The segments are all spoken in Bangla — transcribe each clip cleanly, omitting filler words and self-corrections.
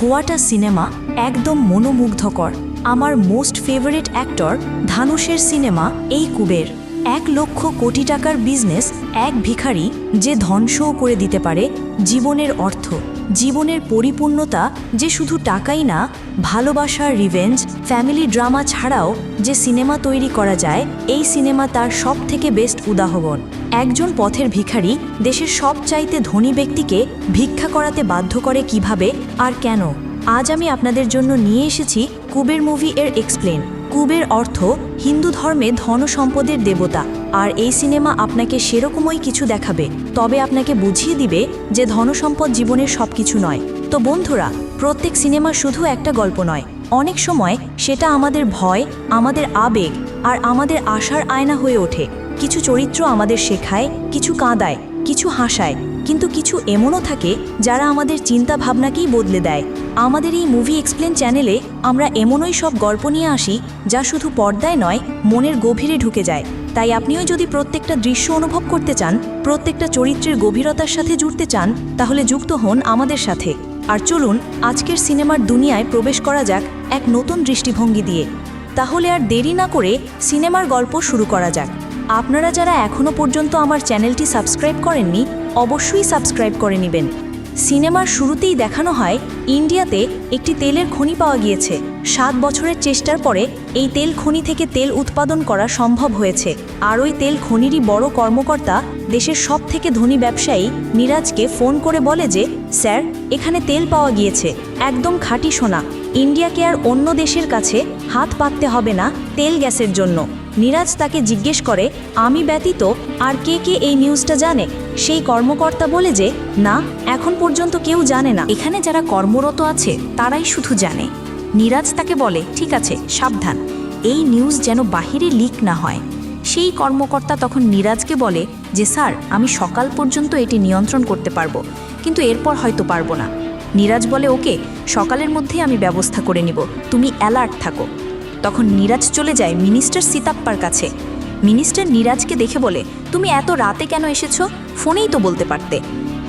গোয়াটা সিনেমা একদম মনোমুগ্ধকর। আমার মোস্ট ফেভারিট অ্যাক্টর ধানুষের সিনেমা এই কুবের। 1,00,00,000 টাকার বিজনেস, এক ভিখারি যে ধ্বংসও করে দিতে পারে জীবনের অর্থ, জীবনের পরিপূর্ণতা, যে শুধু টাকাই না, ভালোবাসার রিভেঞ্জ, ফ্যামিলি ড্রামা ছাড়াও যে সিনেমা তৈরি করা যায়, এই সিনেমা তার সবথেকে বেস্ট উদাহরণ। একজন পথের ভিখারি দেশের সবচাইতে ধনী ব্যক্তিকে ভিক্ষা করাতে বাধ্য করে কিভাবে আর কেন। আজ আমি আপনাদের জন্য নিয়ে এসেছি কুবের মুভি এর এক্সপ্লেন। কুবের অর্থ হিন্দু ধর্মে ধন সম্পদের দেবতা, আর এই সিনেমা আপনাকে সেরকমই কিছু দেখাবে, তবে আপনাকে বুঝিয়ে দিবে যে ধনসম্পদ জীবনের সবকিছু নয়। তো বন্ধুরা, প্রত্যেক সিনেমা শুধু একটা গল্প নয়, অনেক সময় সেটা আমাদের ভয়, আমাদের আবেগ আর আমাদের আশার আয়না হয়ে ওঠে। কিছু চরিত্র আমাদের শেখায়, কিছু কাঁদায়, কিছু হাসায়, কিন্তু কিছু এমনও থাকে যারা আমাদের চিন্তা ভাবনাকেই বদলে দেয়। আমাদের এই মুভি এক্সপ্লেন চ্যানেলে আমরা এমনই সব গল্প নিয়ে আসি যা শুধু পর্দায় নয়, মনের গভীরে ঢুকে যায়। তাই আপনিও যদি প্রত্যেকটা দৃশ্য অনুভব করতে চান, প্রত্যেকটা চরিত্রের গভীরতার সাথে জুড়তে চান, তাহলে যুক্ত হন আমাদের সাথে। আর চলুন আজকের সিনেমার দুনিয়ায় প্রবেশ করা যাক এক নতুন দৃষ্টিভঙ্গি দিয়ে। তাহলে আর দেরি না করে সিনেমার গল্প শুরু করা যাক। আপনারা যারা এখনও পর্যন্ত আমার চ্যানেলটি সাবস্ক্রাইব করেননি, অবশ্যই সাবস্ক্রাইব করে নেবেন। সিনেমার শুরুতেই দেখানো হয় ইন্ডিয়াতে একটি তেলের খনি পাওয়া গিয়েছে। 7 বছরের চেষ্টার পরে এই তেল খনি থেকে তেল উৎপাদন করা সম্ভব হয়েছে। আর ওই তেল খনিরই বড় কর্মকর্তা দেশের সবথেকে ধনী ব্যবসায়ী নীরাজকে ফোন করে বলে যে, স্যার, এখানে তেল পাওয়া গিয়েছে, একদম খাঁটি সোনা। ইন্ডিয়াকে আর অন্য দেশের কাছে হাত পাততে হবে না তেল গ্যাসের জন্য। নীরাজ তাকে জিজ্ঞেস করে, আমি ব্যতীত আর কে কে এই নিউজটা জানে? সেই কর্মকর্তা বলে যে, না, এখন পর্যন্ত কেউ জানে না, এখানে যারা কর্মরত আছে তারাই শুধু জানে। নীরাজ তাকে বলে, ঠিক আছে, সাবধান, এই নিউজ যেন বাহিরে লিক না হয়। সেই কর্মকর্তা তখন নীরাজকে বলে যে, স্যার, আমি সকাল পর্যন্ত এটি নিয়ন্ত্রণ করতে পারবো, কিন্তু এরপর হয়তো পারবো না। নীরাজ বলে, ওকে, সকালের মধ্যেই আমি ব্যবস্থা করে নিব, তুমি অ্যালার্ট থাকো। তখন নীরাজ চলে যায় মিনিস্টার সিতাপ্পার কাছে। মিনিস্টার নীরাজকে দেখে বলে, তুমি এত রাতে কেন এসেছো? ফোনেই তো বলতে পারতে।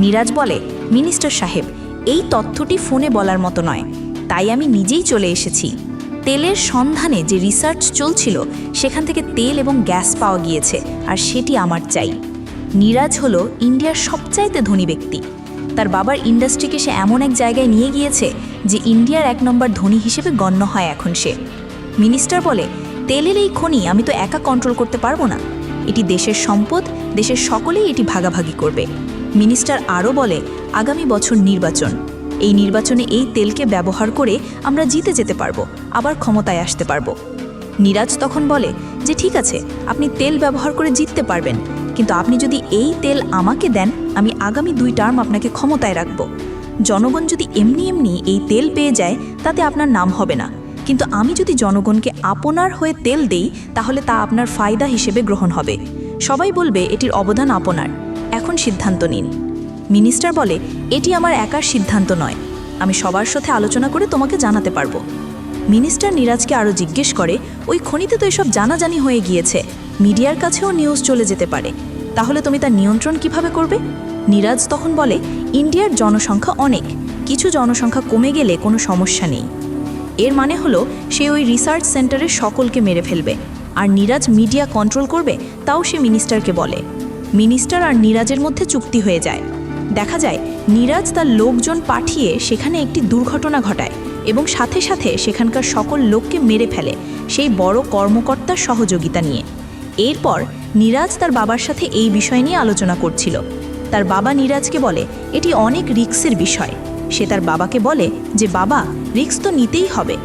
নীরাজ বলে, মিনিস্টার সাহেব, এই তথ্যটি ফোনে বলার মতো নয়, তাই আমি নিজেই চলে এসেছি। তেলের সন্ধানে যে রিসার্চ চলছিল, সেখান থেকে তেল এবং গ্যাস পাওয়া গিয়েছে, আর সেটি আমার চাই। নীরাজ হলো ইন্ডিয়ার সবচাইতে ধনী ব্যক্তি। তার বাবার ইন্ডাস্ট্রিকে সে এমন এক জায়গায় নিয়ে গিয়েছে যে ইন্ডিয়ার 1 নম্বর ধনী হিসেবে গণ্য হয় এখন সে। মিনিস্টার বলে, তেলের এই খনি আমি তো একা কন্ট্রোল করতে পারবো না, এটি দেশের সম্পদ, দেশের সকলেই এটি ভাগাভাগি করবে। মিনিস্টার আরও বলে, আগামী বছর নির্বাচন, এই নির্বাচনে এই তেলকে ব্যবহার করে আমরা জিতে যেতে পারবো, আবার ক্ষমতায় আসতে পারবো। নীরাজ তখন বলে যে, ঠিক আছে, আপনি তেল ব্যবহার করে জিততে পারবেন, কিন্তু আপনি যদি এই তেল আমাকে দেন, আমি আগামী 2 টার্ম আপনাকে ক্ষমতায় রাখব। জনগণ যদি এমনি এমনি এই তেল পেয়ে যায়, তাতে আপনার নাম হবে না, কিন্তু আমি যদি জনগণকে আপনার হয়ে তেল দেই, তাহলে তা আপনার ফায়দা হিসেবে গ্রহণ হবে। সবাই বলবে এটির অবদান আপনার, এখন সিদ্ধান্ত নিন। মিনিস্টার বলে, এটি আমার একার সিদ্ধান্ত নয়, আমি সবার সাথে আলোচনা করে তোমাকে জানাতে পারবো। মিনিস্টার নীরাজকে আরও জিজ্ঞেস করে, ওই খনিতে তো এসব জানাজানি হয়ে গিয়েছে, মিডিয়ার কাছেও নিউজ চলে যেতে পারে, তাহলে তুমি তার নিয়ন্ত্রণ কিভাবে করবে? নীরাজ তখন বলে, ইন্ডিয়ার জনসংখ্যা অনেক, কিছু জনসংখ্যা কমে গেলে কোনো সমস্যা নেই। এর মানে হলো সে ওই রিসার্চ সেন্টারের সকলকে মেরে ফেলবে, আর নীরাজ মিডিয়া কন্ট্রোল করবে, তাও সে মিনিস্টারকে বলে। মিনিস্টার আর নীরাজের মধ্যে চুক্তি হয়ে যায়। দেখা যায় নীরাজ তার লোকজন পাঠিয়ে সেখানে একটি দুর্ঘটনা ঘটায় এবং সাথে সাথে সেখানকার সকল লোককে মেরে ফেলে, সেই বড় কর্মকর্তার সহযোগিতা নিয়ে। এরপর নীরাজ তার বাবার সাথে এই বিষয় নিয়ে আলোচনা করছিল। তার বাবা নীরাজকে বলে, এটি অনেক রিস্কের বিষয়। সে তার বাবাকে বলে যে, বাবা, রিস্ক তো নিতেই হবে।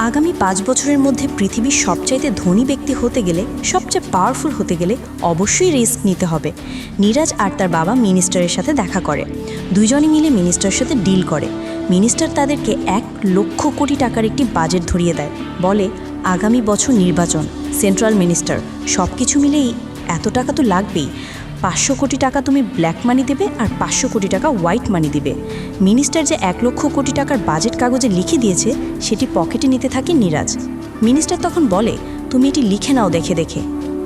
আগামী 5 বছরের মধ্যে পৃথিবীর সবচাইতে ধনী ব্যক্তি হতে গেলে, সবচেয়ে পাওয়ারফুল হতে গেলে অবশ্যই রিস্ক নিতে হবে। নীরাজ আর তার বাবা মিনিস্টারের সাথে দেখা করে, দুজনই মিলে মিনিস্টারের সাথে ডিল করে। মিনিস্টার তাদেরকে 1,00,00,000 টাকার একটি বাজেট ধরিয়ে দেয়, বলে, আগামী বছর নির্বাচন, সেন্ট্রাল মিনিস্টার, সব কিছু মিলেই এত টাকা তো লাগবেই। 500 কোটি টাকা তুমি ব্ল্যাক মানি দেবে আর 500 কোটি টাকা হোয়াইট মানি দিবে। মিনিস্টার যে 1,00,00,000 টাকার বাজেট কাগজে লিখে দিয়েছে, সেটি পকেটে নিতে থাকে নীরাজ। মিনিস্টার তখন বলে, তুমি এটি লিখে নাও দেখে দেখে।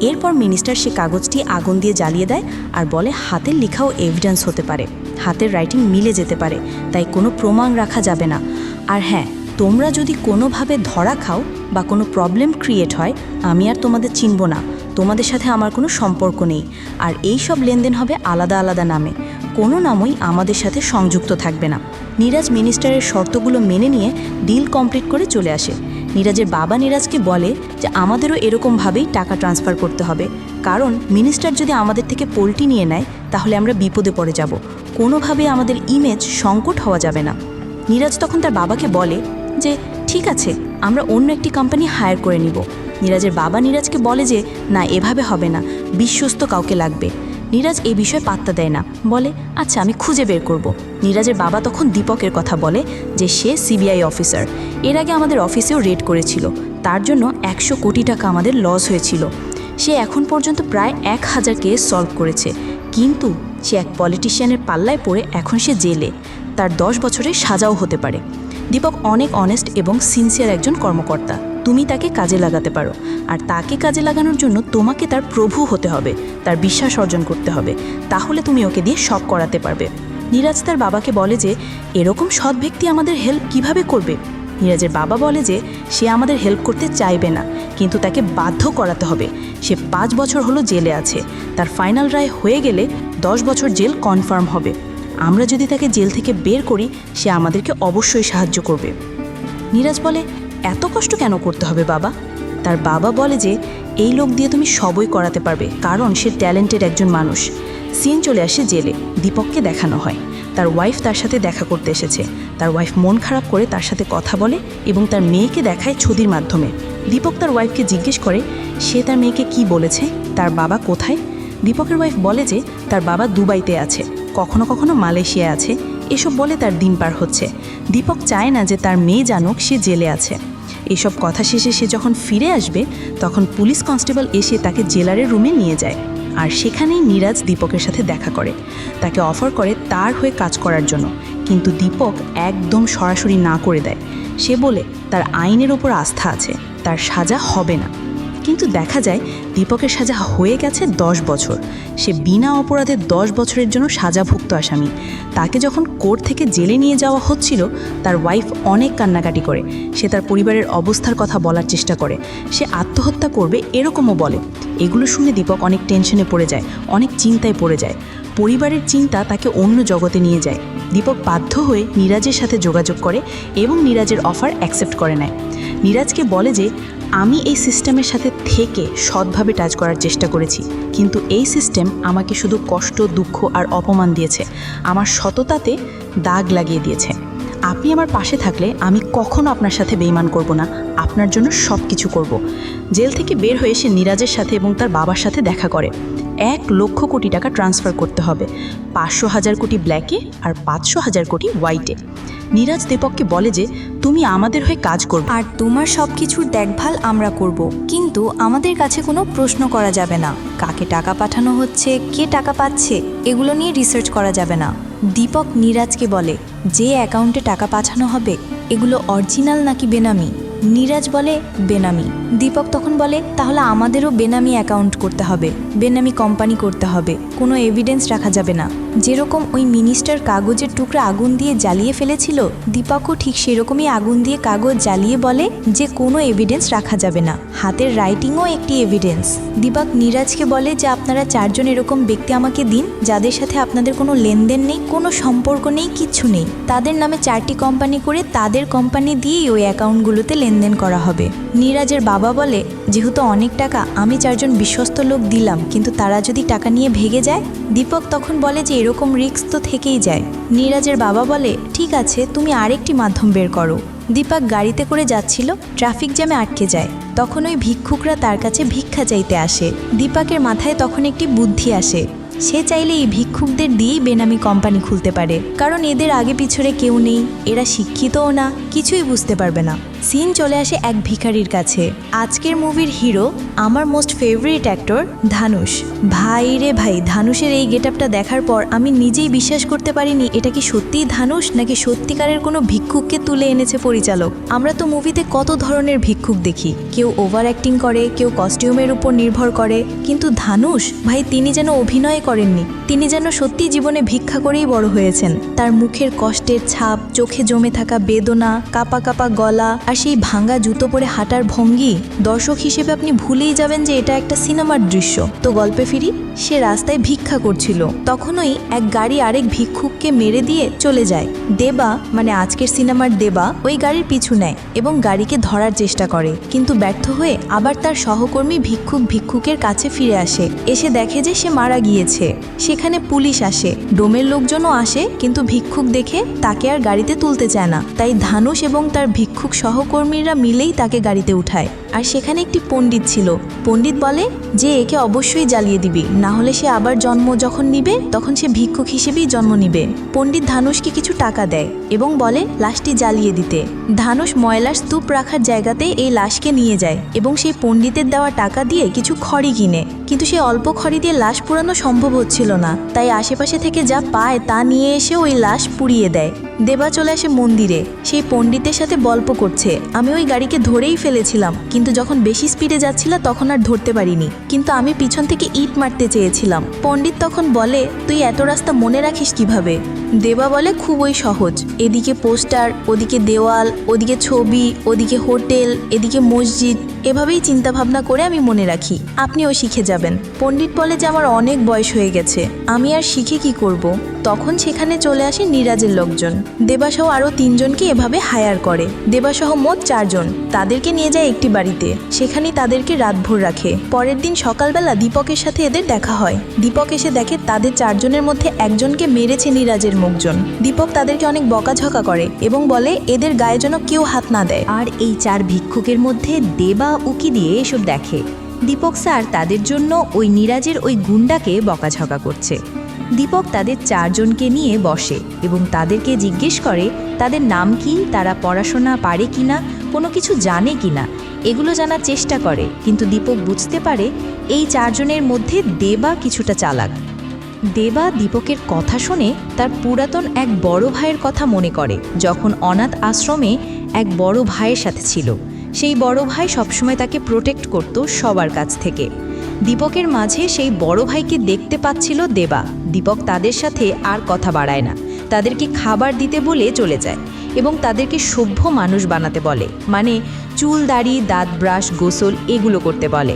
এরপর মিনিস্টার সে কাগজটি আগুন দিয়ে জ্বালিয়ে দেয় আর বলে, হাতের লেখাও এভিডেন্স হতে পারে, হাতের রাইটিং মিলে যেতে পারে, তাই কোনো প্রমাণ রাখা যাবে না। আর হ্যাঁ, তোমরা যদি কোনোভাবে ধরা খাও বা কোনো প্রবলেম ক্রিয়েট হয়, আমি আর তোমাদের চিনব না, তোমাদের সাথে আমার কোনো সম্পর্ক নেই। আর এই সব লেনদেন হবে আলাদা আলাদা নামে, কোনো নামই আমাদের সাথে সংযুক্ত থাকবে না। নীরাজ মিনিস্টারের শর্তগুলো মেনে নিয়ে ডিল কমপ্লিট করে চলে আসে। নীরাজের বাবা নীরাজকে বলে যে আমাদেরও এরকমভাবেই টাকা ট্রান্সফার করতে হবে, কারণ মিনিস্টার যদি আমাদের থেকে পোল্ট্রি নিয়ে নেয় তাহলে আমরা বিপদে পড়ে যাব, কোনোভাবে আমাদের ইমেজ সংকট হওয়া যাবে না। নীরাজ তখন তার বাবাকে বলে যে ঠিক আছে, আমরা অন্য একটি কোম্পানি হায়ার করে নিব। নীরাজের বাবা নীরাজকে বলে যে না, এভাবে হবে না, বিশ্বস্ত কাউকে লাগবে। নীরাজ এই বিষয়ে পাত্তা দেয় না, বলে আচ্ছা আমি খুঁজে বের করব। নীরাজের বাবা তখন দীপকের কথা বলে যে সে সিবিআই অফিসার, এর আগে আমাদের অফিসেও রেড করেছিল, তার জন্য 100 কোটি টাকা আমাদের লস হয়েছিল। সে এখন পর্যন্ত প্রায় 1000 কেস সলভ করেছে, কিন্তু সে এক পলিটিশিয়ানের পাল্লায় পড়ে এখন সে জেলে, তার 10 বছরের সাজাও হতে পারে। দীপক অনেক অনেস্ট এবং সিনসিয়ার একজন কর্মকর্তা, তুমি তাকে কাজে লাগাতে পারো, আর তাকে কাজে লাগানোর জন্য তোমাকে তার প্রভু হতে হবে, তার বিশ্বাস অর্জন করতে হবে, তাহলে তুমি ওকে দিয়ে সব করাতে পারবে। নীরাজ তার বাবাকে বলে যে এরকম সৎ ব্যক্তি আমাদের হেল্প কিভাবে করবে। নীরাজের বাবা বলে যে সে আমাদের হেল্প করতে চাইবে না, কিন্তু তাকে বাধ্য করাতে হবে। সে 5 বছর হলো জেলে আছে, তার ফাইনাল রায় হয়ে গেলে 10 বছর জেল কনফার্ম হবে। আমরা যদি তাকে জেল থেকে বের করি, সে আমাদেরকে অবশ্যই সাহায্য করবে। নীরাজ বলে এত কষ্ট কেন করতে হবে বাবা? তার বাবা বলে যে এই লোক দিয়ে তুমি সবই করাতে পারবে, কারণ সে ট্যালেন্টেড একজন মানুষ। সিন চলে আসে জেলে, দীপককে দেখানো হয় তার ওয়াইফ তার সাথে দেখা করতে এসেছে। তার ওয়াইফ মন খারাপ করে তার সাথে কথা বলে এবং তার মেয়েকে দেখায় ছবির মাধ্যমে। দীপক তার ওয়াইফকে জিজ্ঞেস করে সে তার মেয়েকে কি বলেছে, তার বাবা কোথায়। দীপকের ওয়াইফ বলে যে তার বাবা দুবাইতে আছে, কখনো কখনো মালয়েশিয়ায় আছে, এসব বলে তার দিন পার হচ্ছে। দীপক চায় না যে তার মেয়ে জানুক সে জেলে আছে। এসব কথা শেষে সে যখন ফিরে আসবে, তখন পুলিশ কনস্টেবল এসে তাকে জেলারের রুমে নিয়ে যায়। আর সেখানেই নীরাজ দীপকের সাথে দেখা করে, তাকে অফার করে তার হয়ে কাজ করার জন্য, কিন্তু দীপক একদম সরাসরি না করে দেয়। সে বলে তার আইনের ওপর আস্থা আছে, তার সাজা হবে না। কিন্তু দেখা যায় দীপকের সাজা হয়ে গেছে 10 বছর। সে বিনা অপরাধে 10 বছরের জন্য সাজাভুক্ত আসামি। তাকে যখন কোর্ট থেকে জেলে নিয়ে যাওয়া হচ্ছিল, তার ওয়াইফ অনেক কান্নাকাটি করে। সে তার পরিবারের অবস্থার কথা বলার চেষ্টা করে, সে আত্মহত্যা করবে এরকমও বলে। এগুলো শুনে দীপক অনেক টেনশনে পড়ে যায়, অনেক চিন্তায় পড়ে যায়। পরিবারের চিন্তা তাকে অন্য জগতে নিয়ে যায়। দীপক বাধ্য হয়ে নীরাজের সাথে যোগাযোগ করে এবং নীরাজের অফার অ্যাকসেপ্ট করে নেয়। নীরাজকে বলে যে আমি এই সিস্টেমের সাথে থেকে সৎভাবে টাচ করার চেষ্টা করেছি, কিন্তু এই সিস্টেম আমাকে শুধু কষ্ট, দুঃখ আর অপমান দিয়েছে, আমার সততাতে দাগ লাগিয়ে দিয়েছে। আপনি আমার পাশে থাকলে আমি কখনো আপনার সাথে বেইমান করব না, আপনার জন্য সব কিছু করব। জেল থেকে বের হয়ে সে নীরাজের সাথে এবং তার বাবার সাথে দেখা করে। 1 লক্ষ কোটি টাকা ট্রান্সফার করতে হবে, 500,000 কোটি ব্ল্যাকে আর 500,000 কোটি হোয়াইটে। নীরাজ দীপককে বলে যে তুমি আমাদের হয়ে কাজ করবে আর তোমার সব কিছুর দেখভাল আমরা করব, কিন্তু আমাদের কাছে কোনো প্রশ্ন করা যাবে না। কাকে টাকা পাঠানো হচ্ছে, কে টাকা পাচ্ছে, এগুলো নিয়ে রিসার্চ করা যাবে না। দীপক নীরাজকে বলে যে অ্যাকাউন্টে টাকা পাঠানো হবে এগুলো অরিজিনাল নাকি বেনামি। নীরাজ বলে বেনামি। দীপক তখন বলে তাহলে আমাদেরও বেনামি অ্যাকাউন্ট করতে হবে, বেনামি কোম্পানি করতে হবে, কোনো এভিডেন্স রাখা যাবে না। যেরকম ওই মিনিস্টার কাগজের টুকরা আগুন দিয়ে জ্বালিয়ে ফেলেছিল, দীপকও ঠিক সেরকমই আগুন দিয়ে কাগজ জ্বালিয়ে বলে যে কোনো এভিডেন্স রাখা যাবে না, হাতের রাইটিংও একটি এভিডেন্স। দীপক নীরাজকে বলে যে আপনারা 4 জন এরকম ব্যক্তি আমাকে দিন যাদের সাথে আপনাদের কোনো লেনদেন নেই, কোনো সম্পর্ক নেই, কিচ্ছু নেই। তাদের নামে 4টি কোম্পানি করে তাদের কোম্পানি দিয়েই ওই অ্যাকাউন্টগুলোতে লেনদেন করা হবে। নীরাজের বাবা বলে যেহেতু অনেক টাকা আমি 4 জন বিশ্বস্ত লোক দিলাম, কিন্তু তারা যদি টাকা নিয়ে ভেগে যায়। দীপক তখন বলে যে এরকম রিস্ক তো থেকেই যায়। নীরাজের বাবা বলে ঠিক আছে, তুমি আরেকটি মাধ্যম বের করো। দীপক গাড়িতে করে যাচ্ছিল, ট্রাফিক জ্যামে আটকে যায়। তখন ওই ভিক্ষুকরা তার কাছে ভিক্ষা চাইতে আসে। দীপকের মাথায় তখন একটি বুদ্ধি আসে, সে চাইলে এই ভিক্ষুকদের দিয়েই বেনামি কোম্পানি খুলতে পারে, কারণ এদের আগে পিছনে কেউ নেই, এরা শিক্ষিতও না, কিছুই বুঝতে পারবে না। সিন চলে আসে এক ভিখারির কাছে। আজকের মুভির হিরো আমার মোস্ট ফেভারিট অ্যাক্টর ধানুষ। ভাই রে ভাই, ধানুষের এই গেটআপটা দেখার পর আমি নিজেই বিশ্বাস করতে পারিনি এটা কি সত্যিই ধানুষ নাকি সত্যিকারের কোনো ভিক্ষুককে তুলে এনেছে পরিচালক। আমরা তো মুভিতে কত ধরনের ভিক্ষুক দেখি, কেউ ওভার অ্যাক্টিং করে, কেউ কস্টিউমের উপর নির্ভর করে, কিন্তু ধানুষ ভাই তিনি যেন অভিনয় করে করেননি। তিনি যেন সত্যি জীবনে ভিক্ষা করেই বড় হয়েছেন। তার মুখের কষ্টের ছাপ, চোখে জমে থাকা বেদনা, কাপা কাপা গলা আর সেই ভাঙা জুতো পরে হাঁটার ভঙ্গি, দর্শক হিসেবে আপনি ভুলেই যাবেন যে এটা একটা সিনেমার দৃশ্য। তো গল্পে ফিরি, সে রাস্তায় ভিক্ষা করছিল, তখনই এক গাড়ি আরেক ভিক্ষুককে মেরে দিয়ে চলে যায়। দেবা, মানে আজকের সিনেমার দেবা, ওই গাড়ির পিছু নেয় এবং গাড়িকে ধরার চেষ্টা করে, কিন্তু ব্যর্থ হয়ে আবার তার সহকর্মী ভিক্ষুকের কাছে ফিরে আসে। এসে দেখে যে সে মারা গিয়েছে। সেখানে পুলিশ আসে, ডোমের লোকজনও আসে, কিন্তু ভিক্ষুক দেখে তাকে আর গাড়িতে তুলতে চায় না। তাই ধানুষ এবং তার ভিক্ষুক সহকর্মীরা মিলেই তাকে গাড়িতে উঠায়। আর সেখানে একটি পণ্ডিত ছিল। পণ্ডিত বলে যে একে অবশ্যই জ্বালিয়ে দিবি, না হলে সে আবার জন্ম যখন নিবে তখন সে ভিক্ষুক হিসেবেই জন্ম নিবে। পণ্ডিত ধানুষকে কিছু টাকা দেয় এবং বলে লাশটি জ্বালিয়ে দিতে। ধানুষ ময়লার স্তূপ রাখার জায়গাতে এই লাশকে নিয়ে যায় এবং সেই পণ্ডিতের দেওয়া টাকা দিয়ে কিছু খড়ি কিনে, কিন্তু সেই অল্প খড়ি দিয়ে লাশ পোড়ানো সম্ভব হচ্ছিল না। তাই আশেপাশে থেকে যা পায় তা নিয়ে এসে ওই লাশ পুড়িয়ে দেয়। দেবা চলে আসে মন্দিরে, সেই পণ্ডিতের সাথে গল্প করছে। আমি ওই গাড়িকে ধরেই ফেলেছিলাম, কিন্তু যখন বেশি স্পিডে যাচ্ছিল তখন আর ধরতে পারিনি, কিন্তু আমি পিছন থেকে ইট মারতে চেয়েছিলাম। পণ্ডিত তখন বলে তুই এত রাস্তা মনে রাখিস কিভাবে? দেবা বলে খুবই সহজ, এদিকে পোস্টার, ওদিকে দেওয়াল, ওদিকে ছবি, ওদিকে হোটেল, এদিকে মসজিদ, এভাবেই চিন্তা ভাবনা করে আমি মনে রাখি, আপনিও শিখে যাবেন। পণ্ডিত বলে যে আমার অনেক বয়স হয়ে গেছে, আমি আর শিখে কি করব। তখন সেখানে চলে আসে নিরাজের লোকজন। দেবাসহ আরও 3 জনকে এভাবে হায়ার করে। দেবাসহ মোট 4 জন, তাদেরকে নিয়ে যায় একটি বাড়িতে, সেখানেই তাদেরকে রাতভর রাখে। পরের দিন সকালবেলা দীপকের সাথে এদের দেখা হয়। দীপক এসে দেখে তাদের 4 জনের মধ্যে একজনকে মেরেছে নিরাজের মুখজন। দীপক তাদেরকে অনেক বকাঝকা করে এবং বলে এদের গায়ে যেন কেউ হাত না দেয়। আর এই 4 ভিক্ষুকের মধ্যে দেবা উকি দিয়ে এসব দেখে। দীপক স্যার তাদের জন্য ওই নিরাজের ওই গুন্ডাকে বকাঝকা করছে। দীপক তাদের 4 জনকে নিয়ে বসে এবং তাদেরকে জিজ্ঞেস করে তাদের নাম কি, তারা পড়াশোনা পারে কিনা, কোনো কিছু জানে কিনা, এগুলো জানার চেষ্টা করে। কিন্তু দীপক বুঝতে পারে এই 4 জনের মধ্যে দেবা কিছুটা চালাক। দেবা দীপকের কথা শুনে তার পুরাতন এক বড় ভাইয়ের কথা মনে করে, যখন অনাথ আশ্রমে এক বড় ভাইয়ের সাথে ছিল। সেই বড় ভাই সবসময় তাকে প্রোটেক্ট করত সবার কাছ থেকে। দীপকের মাঝে সেই বড় ভাইকে দেখতে পাচ্ছিল দেবা। দীপক তাদের সাথে আর কথা বাড়ায় না, তাদেরকে খাবার দিতে বলে চলে যায় এবং তাদেরকে সভ্য মানুষ বানাতে বলে, মানে চুল দাড়ি, দাঁত ব্রাশ, গোসল এগুলো করতে বলে।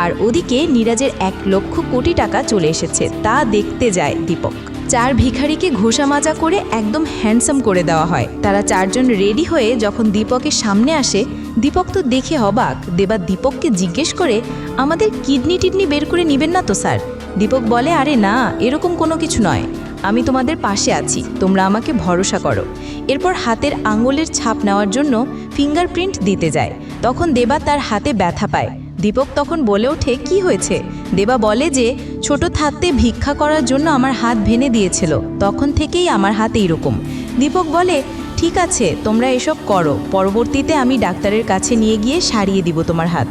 আর ওদিকে নিরাজের 1 লক্ষ কোটি টাকা চলে এসেছে, তা দেখতে যায় দীপক। 4 ভিখারিকে ঘষা মাজা করে একদম হ্যান্ডসাম করে দেওয়া হয়। তারা 4 জন রেডি হয়ে যখন দীপকের সামনে আসে, দীপক তো দেখে অবাক। দেবা দীপককে জিজ্ঞেস করে আমাদের কিডনি বের করে নেবেন না তো স্যার? দীপক বলে আরে না, এরকম কোনো কিছু নয়, আমি তোমাদের পাশে আছি, তোমরা আমাকে ভরসা করো। এরপর হাতের আঙুলের ছাপ নেওয়ার জন্য ফিঙ্গারপ্রিন্ট দিতে যায়। তখন দেবা তার হাতে ব্যথা পায়। দীপক তখন বলে ওঠে কি হয়েছে? দেবা বলে যে ছোট থাকতে ভিক্ষা করার জন্য আমার হাত ভেঙে দিয়েছিল, তখন থেকেই আমার হাত এইরকম। দীপক বলে ঠিক আছে, তোমরা এসব করো, পরবর্তীতে আমি ডাক্তারের কাছে নিয়ে গিয়ে সারিয়ে দিব তোমার হাত।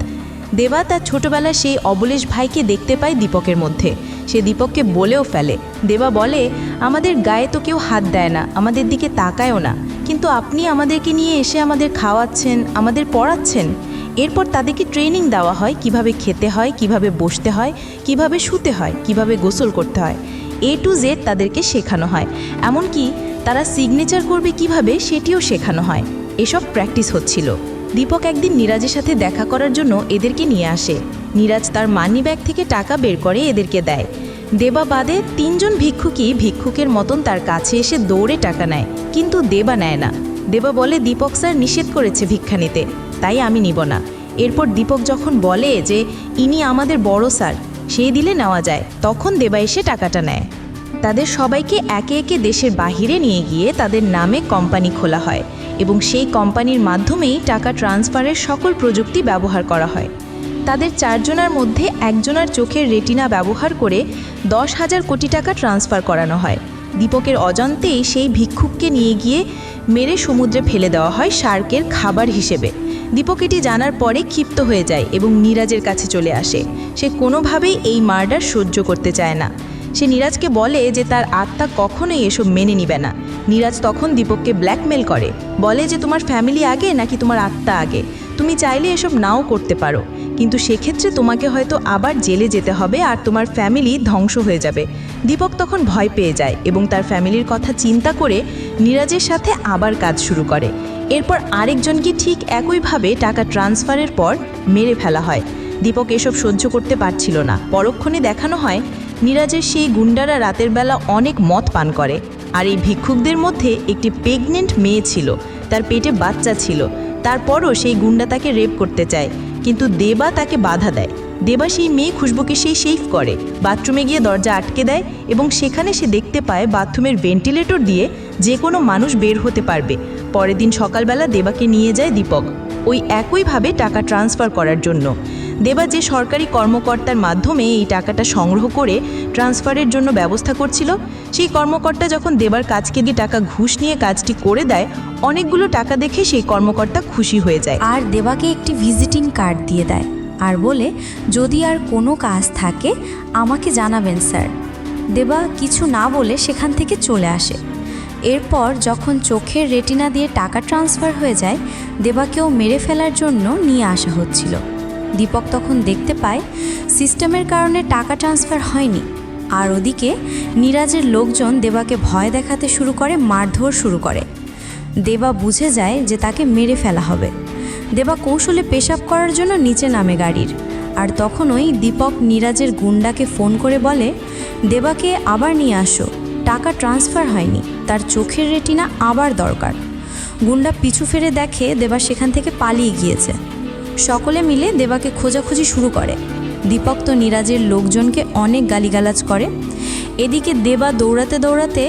দেবা তার ছোটবেলার সেই অবলেশ ভাইকে দেখতে পায় দীপকের মধ্যে। সে দীপককে বলেও ফেলে। দেবা বলে আমাদের গায়ে তো কেউ হাত দেয় না, আমাদের দিকে তাকায়ও না, কিন্তু আপনি আমাদেরকে নিয়ে এসে আমাদের খাওয়াচ্ছেন, আমাদের পড়াচ্ছেন। এরপর তাদেরকে ট্রেনিং দেওয়া হয় কিভাবে খেতে হয়, কিভাবে বসতে হয়, কিভাবে শুতে হয়, কিভাবে গোসল করতে হয়, A to Z তাদেরকে শেখানো হয়। এমনকি তারা সিগনেচার করবে কিভাবে সেটিও শেখানো হয়। এসব প্র্যাকটিস হচ্ছিল। দীপক একদিন নিরাজের সাথে দেখা করার জন্য এদেরকে নিয়ে আসে। নিরাজ তার মানি ব্যাগ থেকে টাকা বের করে এদেরকে দেয়। দেবা বাদে 3 জন ভিক্ষুকের মতন তার কাছে এসে দৌড়ে টাকা নেয়, কিন্তু দেবা নেয় না। দেবা বলে দীপক স্যার নিষেধ করেছে ভিক্ষা নিতে, তাই আমি নিব না। এরপর দীপক যখন বলে যে ইনি আমাদের বড় স্যার, সেই দিলে নেওয়া যায়, তখন দেবা এসে টাকাটা নেয়। তাদের সবাইকে একে একে দেশের বাহিরে নিয়ে গিয়ে তাদের নামে কোম্পানি খোলা হয় এবং সেই কোম্পানির মাধ্যমেই টাকা ট্রান্সফারের সকল প্রযুক্তি ব্যবহার করা হয়। তাদের 4 জনের মধ্যে একজনের চোখের রেটিনা ব্যবহার করে 10,000 কোটি টাকা ট্রান্সফার করানো হয়। দীপকের অজান্তেই সেই ভিক্ষুককে নিয়ে গিয়ে মেরে সমুদ্রে ফেলে দেওয়া হয় শার্কের খাবার হিসেবে। দীপক এটি জানার পরে ক্ষিপ্ত হয়ে যায় এবং নিরাজের কাছে চলে আসে। সে কোনোভাবেই এই মার্ডার সহ্য করতে চায় না। সে নীরাজকে বলে যে তার আত্মা কখনোই এসব মেনে নিবে না। নীরাজ তখন দীপককে ব্ল্যাকমেল করে, বলে যে তোমার ফ্যামিলি আগে নাকি তোমার আত্মা আগে, তুমি চাইলে এসব নাও করতে পারো, কিন্তু সেক্ষেত্রে তোমাকে হয়তো আবার জেলে যেতে হবে আর তোমার ফ্যামিলি ধ্বংস হয়ে যাবে। দীপক তখন ভয় পেয়ে যায় এবং তার ফ্যামিলির কথা চিন্তা করে নীরাজের সাথে আবার কাজ শুরু করে। এরপর আরেকজনকে ঠিক একইভাবে টাকা ট্রান্সফারের পর মেরে ফেলা হয়। দীপক এসব সহ্য করতে পারছিল না। পরক্ষণে দেখানো হয় নীরাজের সেই গুন্ডারা রাতের বেলা অনেক মদ পান করে, আর এই ভিক্ষুকদের মধ্যে একটি প্রেগনেন্ট মেয়ে ছিল, তার পেটে বাচ্চা ছিল। তারপরও সেই গুন্ডা তাকে রেপ করতে চায়, কিন্তু দেবা তাকে বাধা দেয়। দেবা সেই মেয়ে খুশবুকে সেভ করে, বাথরুমে গিয়ে দরজা আটকে দেয় এবং সেখানে সে দেখতে পায় বাথরুমের ভেন্টিলেটর দিয়ে যে কোনো মানুষ বের হতে পারবে। পরের দিন সকালবেলা দেবাকে নিয়ে যায় দীপক ওই একইভাবে টাকা ট্রান্সফার করার জন্য। দেবা যে সরকারি কর্মকর্তার মাধ্যমে এই টাকাটা সংগ্রহ করে ট্রান্সফারের জন্য ব্যবস্থা করছিল, সেই কর্মকর্তা যখন দেবার কাছকে দিয়ে টাকা ঘুষ নিয়ে কাজটি করে দেয়, অনেকগুলো টাকা দেখে সেই কর্মকর্তা খুশি হয়ে যায় আর দেবাকে একটি ভিজিটিং কার্ড দিয়ে দেয় আর বলে, যদি আর কোনো কাজ থাকে আমাকে জানাবেন স্যার। দেবা কিছু না বলে সেখান থেকে চলে আসে। এরপর যখন চোখের রেটিনা দিয়ে টাকা ট্রান্সফার হয়ে যায়, দেবাকেও মেরে ফেলার জন্য নিয়ে আসা হচ্ছিল। দীপক তখন দেখতে পায় সিস্টেমের কারণে টাকা ট্রান্সফার হয়নি, আর ওদিকে নীরাজের লোকজন দেবাকে ভয় দেখাতে শুরু করে, মারধর শুরু করে। দেবা বুঝে যায় যে তাকে মেরে ফেলা হবে। দেবা কৌশলে পেশাব করার জন্য নিচে নামে গাড়ির, আর তখনই দীপক নীরাজের গুন্ডাকে ফোন করে বলে, দেবাকে আবার নিয়ে আসো, টাকা ট্রান্সফার হয়নি, তার চোখের রেটিনা আবার দরকার। গুন্ডা পিছু ফিরে দেখে দেবা সেখান থেকে পালিয়ে গিয়েছে। সকলে মিলে দেবাকে খোঁজাখুঁজি শুরু করে। দীপক তো নীরাজের লোকজনকে অনেক গালিগালাজ করে। এদিকে দেবা দৌড়াতে দৌড়াতে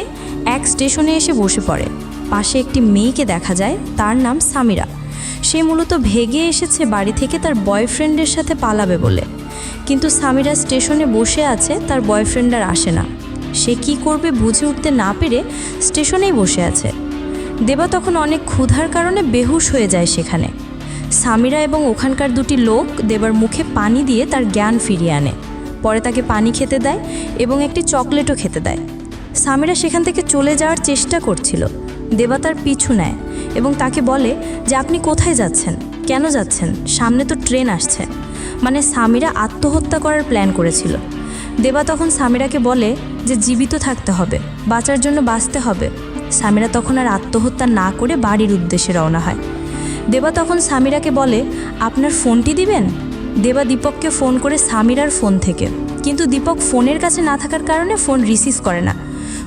এক স্টেশনে এসে বসে পড়ে। পাশে একটি মেয়েকে দেখা যায়, তার নাম সামিরা। সে মূলত ভেগে এসেছে বাড়ি থেকে তার বয়ফ্রেন্ডের সাথে পালাবে বলে, কিন্তু সামিরা স্টেশনে বসে আছে, তার বয়ফ্রেন্ড আর আসে না। সে কি করবে বুঝে উঠতে না পেরে স্টেশনেই বসে আছে। দেবা তখন অনেক ক্ষুধার কারণে বেহুশ হয়ে যায় সেখানে। সামিরা এবং ওখানকার দুটি লোক দেবার মুখে পানি দিয়ে তার জ্ঞান ফিরিয়ে আনে। পরে তাকে পানি খেতে দেয় এবং একটি চকলেটও খেতে দেয়। সামিরা সেখান থেকে চলে যাওয়ার চেষ্টা করছিল। দেবা তার পিছু নেয় এবং তাকে বলে যে আপনি কোথায় যাচ্ছেন, কেন যাচ্ছেন, সামনে তো ট্রেন আসছে। মানে সামিরা আত্মহত্যা করার প্ল্যান করেছিল। দেবা তখন সামিরাকে বলে যে জীবিত থাকতে হবে, বাঁচার জন্য বাঁচতে হবে। সামিরা তখন আর আত্মহত্যা না করে বাড়ির উদ্দেশ্যে রওনা হয়। দেবা তখন সামিরাকে বলে, আপনার ফোনটি দিবেন। দেবা দীপককে ফোন করে সামিরার ফোন থেকে, কিন্তু দীপক ফোনের কাছে না থাকার কারণে ফোন রিসিভ করে না।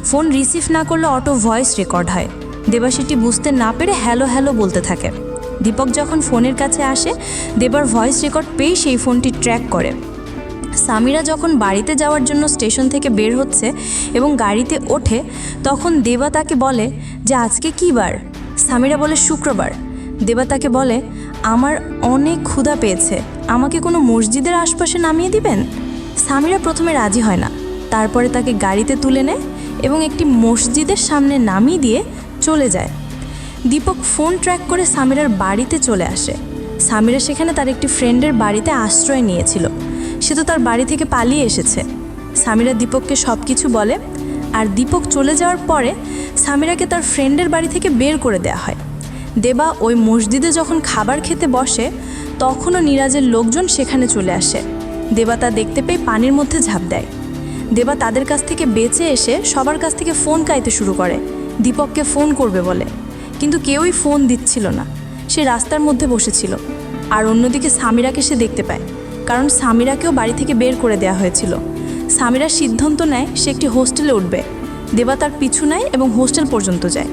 ফোন রিসিভ না করলে অটো ভয়েস রেকর্ড হয়। দেবা সেটি বুঝতে না পেরে হ্যালো হ্যালো বলতে থাকে। দীপক যখন ফোনের কাছে আসে, দেবার ভয়েস রেকর্ড পেয়ে সেই ফোনটি ট্র্যাক করে। সামিরা যখন বাড়িতে যাওয়ার জন্য স্টেশন থেকে বের হচ্ছে এবং গাড়িতে ওঠে, তখন দেবা তাকে বলে যে আজকে কী বার। সামিরা বলে শুক্রবার। দেবা তাকে বলে, আমার অনেক ক্ষুধা পেয়েছে, আমাকে কোনো মসজিদের আশপাশে নামিয়ে দিবেন। সামিরা প্রথমে রাজি হয় না, তারপরে তাকে গাড়িতে তুলে নেয় এবং একটি মসজিদের সামনে নামিয়ে দিয়ে চলে যায়। দীপক ফোন ট্র্যাক করে সামিরার বাড়িতে চলে আসে। সামিরা সেখানে তার একটি ফ্রেন্ডের বাড়িতে আশ্রয় নিয়েছিল। সে তো তার বাড়ি থেকে পালিয়ে এসেছে। সামিরা দীপককে সব কিছু বলে, আর দীপক চলে যাওয়ার পরে সামিরাকে তার ফ্রেন্ডের বাড়ি থেকে বের করে দেওয়া হয়। দেবা ওই মসজিদে যখন খাবার খেতে বসে, তখনও নীরাজের লোকজন সেখানে চলে আসে। দেবা তা দেখতে পেয়ে পানির মধ্যে ঝাঁপ দেয়। দেবা তাদের কাছ থেকে বেঁচে এসে সবার কাছ থেকে ফোন কাইতে শুরু করে, দীপককে ফোন করবে বলে, কিন্তু কেউই ফোন দিচ্ছিল না। সে রাস্তার মধ্যে বসেছিল। আর অন্যদিকে সামিরাকে সে দেখতে পায়, কারণ সামিরাকেও বাড়ি থেকে বের করে দেওয়া হয়েছিল। সামিরা সিদ্ধান্ত নেয় সে একটি হোস্টেলে উঠবে। দেবা তার পিছু নেয় এবং হোস্টেল পর্যন্ত যায়।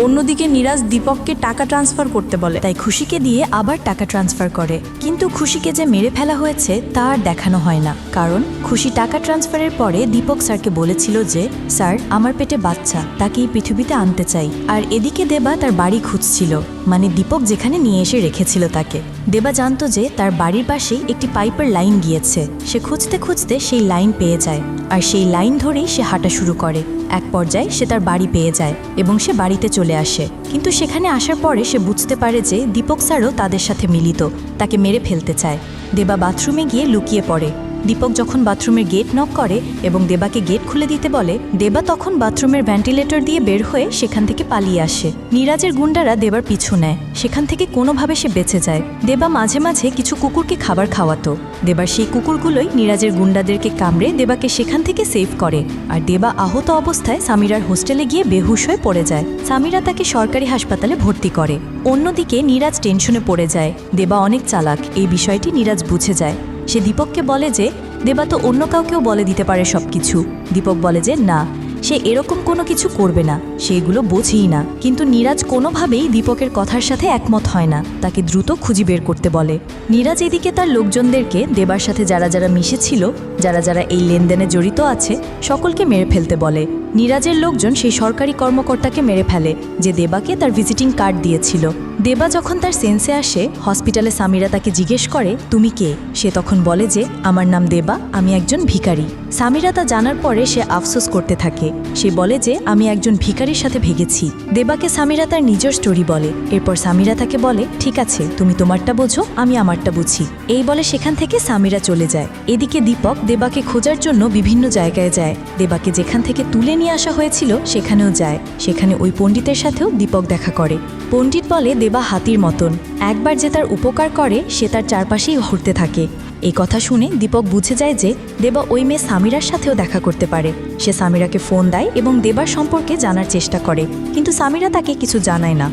অন্যদিকে নীরাজ দীপককে টাকা ট্রান্সফার করতে বলে, তাই খুশিকে দিয়ে আবার টাকা ট্রান্সফার করে। কিন্তু খুশিকে যে মেরে ফেলা হয়েছে তা আর দেখানো হয় না, কারণ খুশি টাকা ট্রান্সফারের পরে দীপক স্যারকে বলেছিল যে স্যার আমার পেটে বাচ্চা, তাকে এই পৃথিবীতে আনতে চাই। আর এদিকে দেবা তার বাড়ি খুঁজছিল, মানে দীপক যেখানে নিয়ে এসে রেখেছিল তাকে। দেবা জানতো যে তার বাড়ির পাশেই একটি পাইপের লাইন গিয়েছে। সে খুঁজতে খুঁজতে সেই লাইন পেয়ে যায়, আর সেই লাইন ধরেই সে হাঁটা শুরু করে। এক পর্যায়ে সে তার বাড়ি পেয়ে যায় এবং সে বাড়িতে চলে আসে। কিন্তু সেখানে আসার পরে সে বুঝতে পারে যে দীপক স্যারও তাদের সাথে মিলিত, তাকে মেরে ফেলতে চায়। দেবা বাথরুমে গিয়ে লুকিয়ে পড়ে। দীপক যখন বাথরুমের গেট নক করে এবং দেবাকে গেট খুলে দিতে বলে, দেবা তখন বাথরুমের ভেন্টিলেটর দিয়ে বের হয়ে সেখান থেকে পালিয়ে আসে। নীরাজের গুন্ডারা দেবার পিছু নেয়, সেখান থেকে কোনোভাবে সে বেঁচে যায়। দেবা মাঝে মাঝে কিছু কুকুরকে খাবার খাওয়াতো। দেবার সেই কুকুরগুলোই নীরাজের গুন্ডাদেরকে কামড়ে দেবাকে সেখান থেকে সেভ করে। আর দেবা আহত অবস্থায় সামিরার হোস্টেলে গিয়ে বেহুশ হয়ে পড়ে যায়। সামিরা তাকে সরকারি হাসপাতালে ভর্তি করে। অন্যদিকে নীরাজ টেনশনে পড়ে যায়। দেবা অনেক চালাক, এই বিষয়টি নীরাজ বুঝে যায়। সে দীপককে বলে যে দেবা তো অন্য কাউকেও বলে দিতে পারে সবকিছু। দীপক বলে যে না, সে এরকম কোনো কিছু করবে না, সে এগুলো বোঝেই না। কিন্তু নীরাজ কোনোভাবেই দীপকের কথার সাথে একমত হয় না, তাকে দ্রুত খুঁজে বের করতে বলে। নীরাজ এদিকে তার লোকজনদেরকে দেবার সাথে যারা যারা মিশেছিল, যারা যারা এই লেনদেনে জড়িত আছে, সকলকে মেরে ফেলতে বলে। নীরাজের লোকজন সেই সরকারি কর্মকর্তাকে মেরে ফেলে যে দেবাকে তার ভিজিটিং কার্ড দিয়েছিল। দেবা যখন তার সেন্সে আসে, হসপিটালে সামিরা তাকে জিজ্ঞেস করে তুমি কে। সে তখন বলে যে আমার নাম দেবা, আমি একজন ভিখারি। সামিরা তা জানার পরে সে আফসোস করতে থাকে। সে বলে যে আমি একজন ভিখারির সাথে ভেগেছি। দেবাকে সামিরা তার নিজের স্টোরি বলে। এরপর সামিরা তাকে বলে ঠিক আছে, তুমি তোমারটা বোঝো, আমি আমারটা বুঝি। এই বলে সেখান থেকে সামিরা চলে যায়। এদিকে দীপক দেবাকে খোঁজার জন্য বিভিন্ন জায়গায় যায়। দেবাকে যেখান থেকে তুলে নিয়ে আসা হয়েছিল সেখানেও যায়। সেখানে ওই পণ্ডিতের সাথেও দীপক দেখা করে। পণ্ডিত বলে দেবা হাতির মতন, একবার যে তার উপকার করে সে তার চারপাশেই ঘুরতে থাকে। এই কথা শুনে দীপক বুঝে যায় যে দেবা ওই মেয়ে সামিরার সাথেও দেখা করতে পারে। সে সামিরাকে ফোন দেয় এবং দেবার সম্পর্কে জানার চেষ্টা করে, কিন্তু সামিরা তাকে কিছু জানায় না।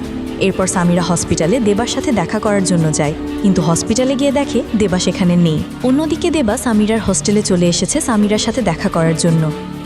এরপর সামিরা হসপিটালে দেবার সাথে দেখা করার জন্য যায়, কিন্তু হসপিটালে গিয়ে দেখে দেবা সেখানে নেই। অন্যদিকে দেবা সামিরার হোস্টেলে চলে এসেছে সামিরার সাথে দেখা করার জন্য।